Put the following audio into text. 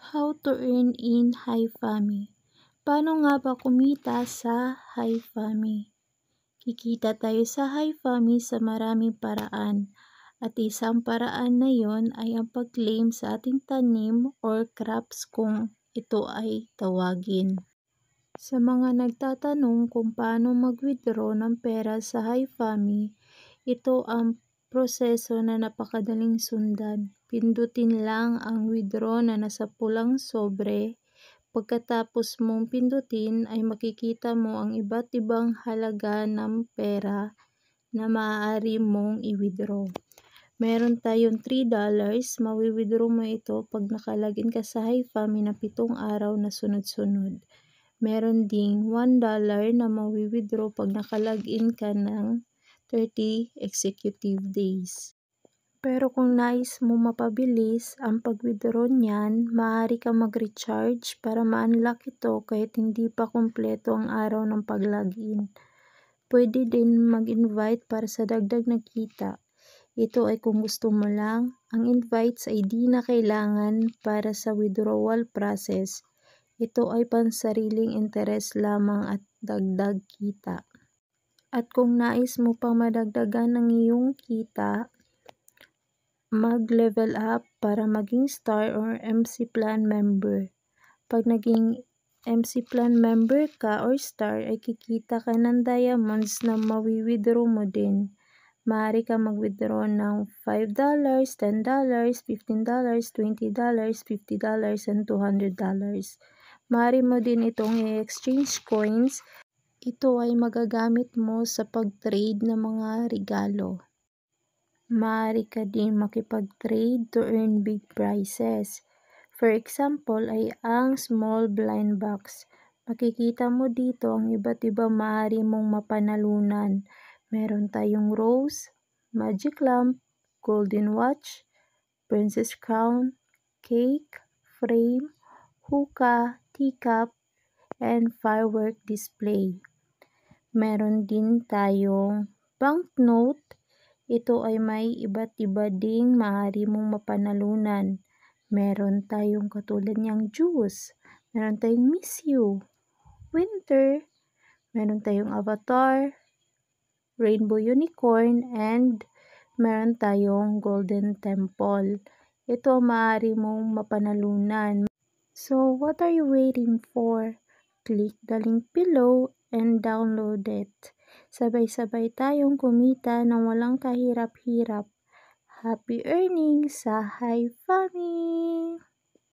How to earn in HiFami. Paano nga ba kumita sa HiFami? Kikita tayo sa HiFami sa maraming paraan. At isang paraan na yon ay ang pag-claim sa ating tanim or crops kung ito ay tawagin. Sa mga nagtatanong kung paano mag-withdraw ng pera sa HiFami, ito ang proseso na napakadaling sundan. Pindutin lang ang withdraw na nasa pulang sobre. Pagkatapos mong pindutin ay makikita mo ang iba't ibang halaga ng pera na maaari mong i-withdraw. Meron tayong $3, mawi-withdraw mo ito pag nakalagin ka sa HiFami na 7 araw na sunod-sunod. Meron ding $1 na mawi-withdraw pag nakalagin ka ng 30 executive days. Pero kung nais mo mapabilis ang pag-withdraw niyan, maaari kang mag-recharge para ma-unlock ito kahit hindi pa kumpleto ang araw ng pag-login. Pwede din mag-invite para sa dagdag na kita. Ito ay kung gusto mo lang. Ang invites ay di na kailangan para sa withdrawal process. Ito ay pansariling interes lamang at dagdag kita. At kung nais mo pang madagdagan ang iyong kita, mag-level up para maging Star or MC Plan member. Pag naging MC Plan member ka or Star, ay kikita ka ng diamonds na mawi-withdraw mo din. Maaari ka mag-withdraw ng $5, $10, $15, $20, $50, and $200. Maaari mo din itong i-exchange coins. Ito ay magagamit mo sa pag-trade ng mga regalo. Maaari ka din makipag-trade to earn big prizes. For example ay ang small blind box. Makikita mo dito ang iba't ibang maaari mong mapanalunan. Meron tayong rose, magic lamp, golden watch, princess crown, cake, frame, hookah, teacup, and firework display. Meron din tayong banknote. Ito ay may iba't iba ding maaari mong mapanalunan. Meron tayong katulad niyang juice. Meron tayong Miss You, Winter. Meron tayong avatar, rainbow unicorn, and meron tayong golden temple. Ito maaari mong mapanalunan. So, what are you waiting for? Click the link below and download it. Sabay-sabay tayong kumita ng walang kahirap-hirap. Happy earnings sa HiFami!